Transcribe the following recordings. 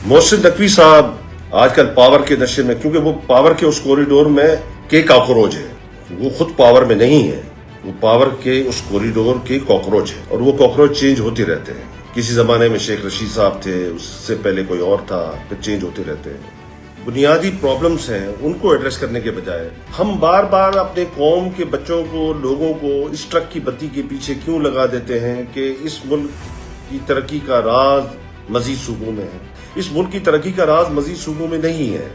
मोहसिन नकवी साहब आजकल पावर के नशे में, क्योंकि वो पावर के उस कॉरिडोर में के कॉकरोच है, वो खुद पावर में नहीं है, वो पावर के उस कॉरिडोर के कॉकरोच है, और वो कॉकरोच चेंज होते रहते हैं। किसी जमाने में शेख रशीद साहब थे, उससे पहले कोई और था, फिर चेंज होते रहते हैं। बुनियादी प्रॉब्लम्स हैं, उनको एड्रेस करने के बजाय हम बार बार अपने कौम के बच्चों को, लोगों को इस ट्रक की बत्ती के पीछे क्यों लगा देते हैं कि इस मुल्क की तरक्की का राज मजीद सूबों में है। इस मुल्क की तरक्की का राज मजीद सूबों में नहीं है।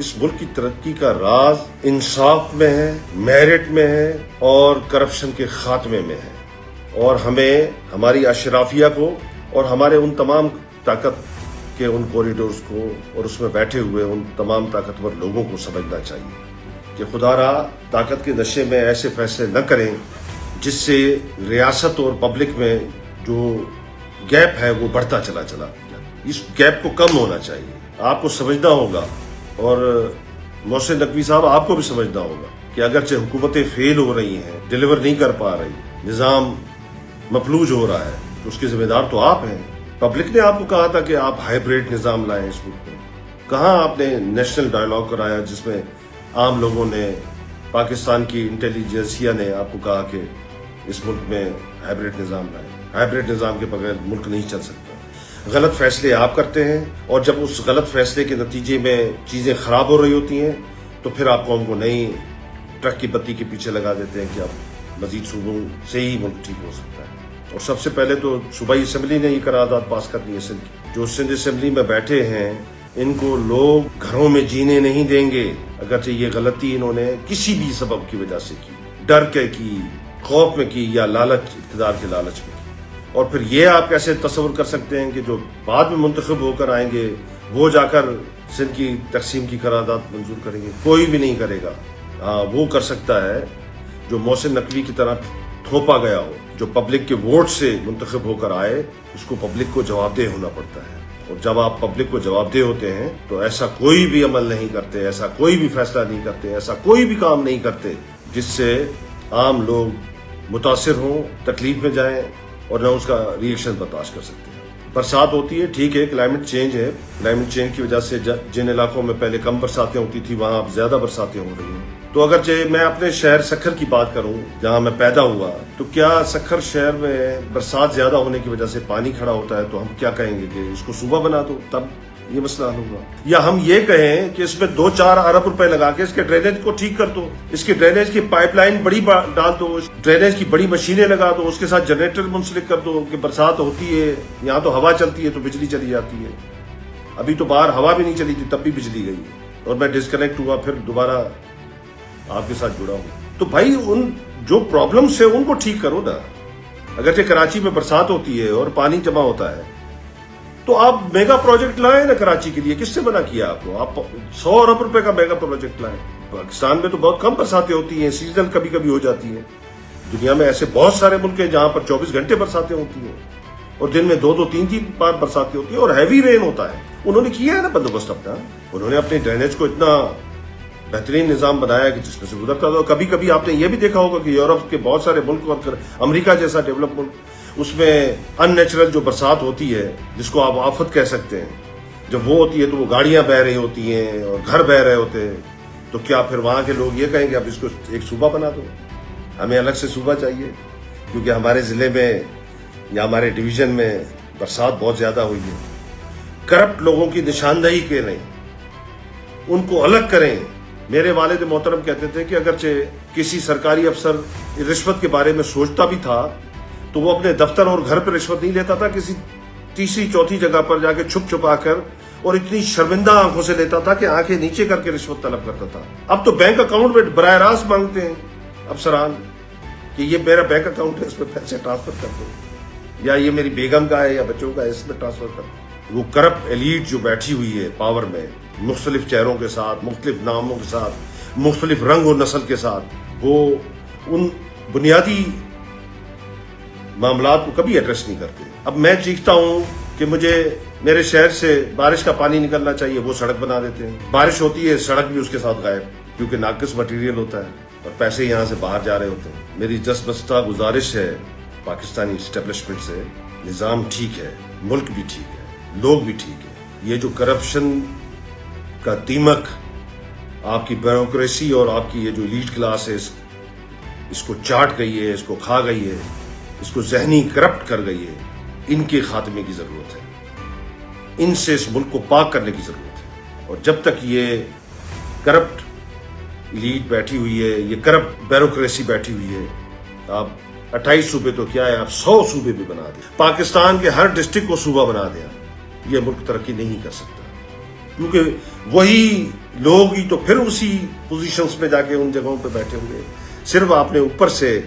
इस मुल्क की तरक्की का राज इंसाफ में है, मेरिट में है और करप्शन के खात्मे में है। और हमें हमारी अशराफिया को और हमारे उन तमाम ताकत के उन कॉरिडोर्स को और उसमें बैठे हुए उन तमाम ताकतवर लोगों को समझना चाहिए कि खुदारा ताकत के नशे में ऐसे फैसले न करें जिससे रियासत और पब्लिक में जो गैप है वो बढ़ता चला इस गैप को कम होना चाहिए। आपको समझना होगा, और मोहसिन नकवी साहब आपको भी समझना होगा कि अगरचे हुकूमतें फेल हो रही हैं, डिलीवर नहीं कर पा रही, निज़ाम मफलूज हो रहा है, तो उसके जिम्मेदार तो आप हैं। पब्लिक ने आपको कहा था कि आप हाइब्रिड निज़ाम लाएं इस मुल्क में। कहाँ आपने नेशनल डायलॉग कराया जिसमें आम लोगों ने, पाकिस्तान की इंटेलिजेंसिया ने आपको कहा कि इस मुल्क में हाइब्रिड निज़ाम लाएं। हाइब्रिड निज़ाम के बगैर मुल्क नहीं चल सकता। गलत फैसले आप करते हैं, और जब उस गलत फैसले के नतीजे में चीज़ें खराब हो रही होती हैं तो फिर आप कौम को नई ट्रक की बत्ती के पीछे लगा देते हैं कि अब मजीद सूबों से ही मुल्क ठीक हो सकता है। और सबसे पहले तो सूबाई असम्बली ने ये करारदाद पास कर दी है सिंध की। जो सिंध असम्बली में बैठे हैं इनको लोग घरों में जीने नहीं देंगे, अगरचे ये गलती इन्होंने किसी भी सबब की वजह से की, डर के की, खौफ में की, या लालच, इक़्तिदार के लालच में की। और फिर ये आप कैसे तस्वर कर सकते हैं कि जो बाद में मुंतखब होकर आएंगे वो जाकर सिंध की तकसीम की करारदाद मंजूर करेंगे? कोई भी नहीं करेगा। हाँ, वो कर सकता है जो मोहसिन नकवी की तरह थोपा गया हो, जो पब्लिक के वोट से मुंतखब होकर आए, उसको पब्लिक को जवाबदेह होना पड़ता है। और जब आप पब्लिक को जवाबदेह होते हैं तो ऐसा कोई भी अमल नहीं करते, ऐसा कोई भी फैसला नहीं करते, ऐसा कोई भी काम नहीं करते जिससे आम लोग मुतासिर हों, तकलीफ में जाएं और न उसका रिएक्शन बर्दाश्त कर सकते हैं। बरसात होती है, ठीक है, क्लाइमेट चेंज है। क्लाइमेट चेंज की वजह से जिन इलाकों में पहले कम बरसातें होती थी वहां अब ज्यादा बरसातें हो रही हैं। तो अगर मैं अपने शहर सखर की बात करूं जहां मैं पैदा हुआ, तो क्या सखर शहर में बरसात ज्यादा होने की वजह से पानी खड़ा होता है तो हम क्या कहेंगे कि इसको सूबा बना दो, तब ये मसला हल होगा? या हम ये कहें कि इसमें 2-4 अरब रुपए लगा के इसके ड्रेनेज को ठीक कर दो, इसकी ड्रेनेज की पाइपलाइन बड़ी डाल दो, ड्रेनेज की बड़ी मशीनें लगा दो, उसके साथ जनरेटर मुंसलिक कर दो कि बरसात होती है, यहाँ तो हवा चलती है तो बिजली चली जाती है। अभी तो बाहर हवा भी नहीं चली थी तब भी बिजली गई, और मैं डिस्कनेक्ट हुआ, फिर दोबारा आपके साथ जुड़ा हूं। तो भाई उन जो प्रॉब्लम्स है उनको ठीक करो ना। अगरचे कराची में बरसात होती है और पानी जमा होता है तो आप मेगा प्रोजेक्ट लाए ना कराची के लिए। किससे मना किया आपको? आप 100 अरब रुपए का मेगा प्रोजेक्ट लाए। पाकिस्तान में तो बहुत कम बरसातें होती हैं, सीजनल कभी कभी हो जाती है। दुनिया में ऐसे बहुत सारे मुल्क हैं जहां पर 24 घंटे बरसातें होती हैं और दिन में 2-2, 3-3 बार बरसातें होती है और हैवी रेन होता है। उन्होंने किया है ना बंदोबस्त अपना। उन्होंने अपने ड्रेनेज को इतना बेहतरीन निजाम बनाया कि जिसमें से गुजरता था। कभी कभी आपने ये भी देखा होगा कि यूरोप के बहुत सारे मुल्क और अमेरिका जैसा डेवलप मुल्क, उसमें अननेचुरल जो बरसात होती है, जिसको आप आफत कह सकते हैं, जब वो होती है तो वो गाड़ियां बह रही होती हैं और घर बह रहे होते हैं, तो क्या फिर वहां के लोग ये कहेंगे अब इसको एक सूबा बना दो, हमें अलग से सूबा चाहिए क्योंकि हमारे जिले में या हमारे डिवीजन में बरसात बहुत ज्यादा हुई है? करप्ट लोगों की निशानदेही करें, उनको अलग करें। मेरे वालिद मोहतरम कहते थे कि अगरचे किसी सरकारी अफसर रिश्वत के बारे में सोचता भी था तो वो अपने दफ्तर और घर पर रिश्वत नहीं लेता था, किसी तीसरी चौथी जगह पर जाके छुप छुपा कर और इतनी शर्मिंदा आंखों से लेता था कि आंखें नीचे करके रिश्वत तलब करता था। अब तो बैंक अकाउंट में बराह रास्त मांगते हैं अफसरान कि ये मेरा बैंक अकाउंट है, इसमें पैसे ट्रांसफर कर दो, या ये मेरी बेगम का है या बच्चों का है, इसमें ट्रांसफर कर दो। वो करप्ट एलीट जो बैठी हुई है पावर में, मुख्तलिफ चेहरों के साथ, मुख्तलिफ नामों के साथ, मुख्तलिफ रंग और नस्ल के साथ, वो उन बुनियादी मामलात को कभी एड्रेस नहीं करते। अब मैं चीखता हूं कि मुझे मेरे शहर से बारिश का पानी निकलना चाहिए, वो सड़क बना देते हैं। बारिश होती है, सड़क भी उसके साथ गायब, क्योंकि नाकिस मटेरियल होता है और पैसे यहां से बाहर जा रहे होते हैं। मेरी जस्बस्ता गुजारिश है पाकिस्तानी इस्टेब्लिशमेंट से, निज़ाम ठीक है, मुल्क भी ठीक है, लोग भी ठीक है, یہ جو کرپشن کا دیمک آپ کی بیوروکریسی اور آپ کی یہ جو ایلیٹ کلاس ہے اس کو چاٹ گئی ہے، اس کو کھا گئی ہے، اس کو ذہنی کرپٹ کر گئی ہے، ان کے خاتمے کی ضرورت ہے، ان سے اس ملک کو پاک کرنے کی ضرورت ہے۔ اور جب تک یہ کرپٹ ایلیٹ بیٹھی ہوئی ہے، یہ کرپٹ بیوروکریسی بیٹھی ہوئی ہے، آپ 28 صوبے تو کیا ہے، آپ 100 صوبے بھی بنا دیں، پاکستان کے ہر ڈسٹرکٹ کو صوبہ بنا دیں، یہ ملک ترقی نہیں کر سکتا، کیونکہ وہی لوگ ہی تو پھر اسی پوزیشنز میں جا کے ان جگہوں پہ بیٹھے ہوئے، صرف آپ نے اوپر سے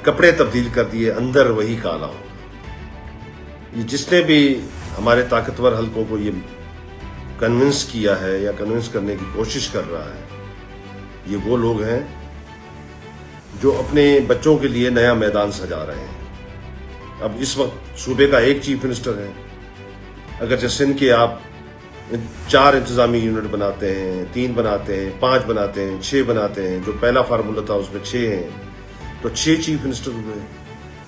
کپڑے تبدیل کر دیے، اندر وہی کالا ہو۔ یہ جس نے بھی ہمارے طاقتور حلقوں کو یہ کنونس کیا ہے یا کنونس کرنے کی کوشش کر رہا ہے، یہ وہ لوگ ہیں جو اپنے بچوں کے لیے نیا میدان سجا رہے ہیں۔ اب اس وقت صوبے کا ایک چیف منسٹر ہے، اگرچہ سندھ کے آپ 4 انتظامی یونٹ بناتے ہیں، 3 بناتے ہیں، 5 بناتے ہیں، 6 بناتے ہیں، جو پہلا فارمولہ تھا اس میں 6 ہیں، تو 6 چیف منسٹر ہوئے،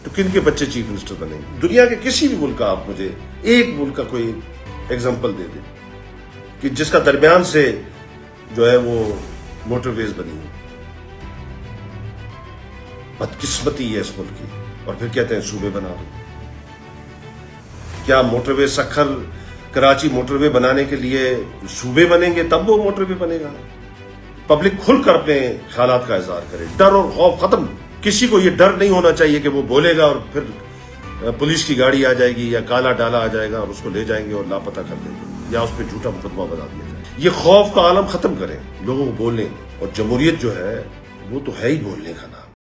تو کن کے بچے چیف منسٹر بنے گے؟ دنیا کے کسی بھی ملک کا آپ مجھے ایک ملک کا کوئی ایگزامپل دے دیں کہ جس کا درمیان سے جو ہے وہ موٹر ویز بنی ہے۔ بدقسمتی ہے اس ملک کی، اور پھر کہتے ہیں صوبے بنا دو۔ کیا موٹر وے سکھر کراچی موٹر وے بنانے کے لیے صوبے بنیں گے تب وہ موٹر وے بنے گا؟ پبلک کھل کر اپنے خیالات کا اظہار کرے، ڈر اور خوف ختم۔ کسی کو یہ ڈر نہیں ہونا چاہیے کہ وہ بولے گا اور پھر پولیس کی گاڑی آ جائے گی یا کالا ڈالا آ جائے گا اور اس کو لے جائیں گے اور لاپتہ کر دیں گے یا اس پہ جھوٹا مقدمہ بنا دیا جائے۔ یہ خوف کا عالم ختم کریں، لوگوں کو بولیں، اور جمہوریت جو ہے وہ تو ہے ہی بولنے کا نام۔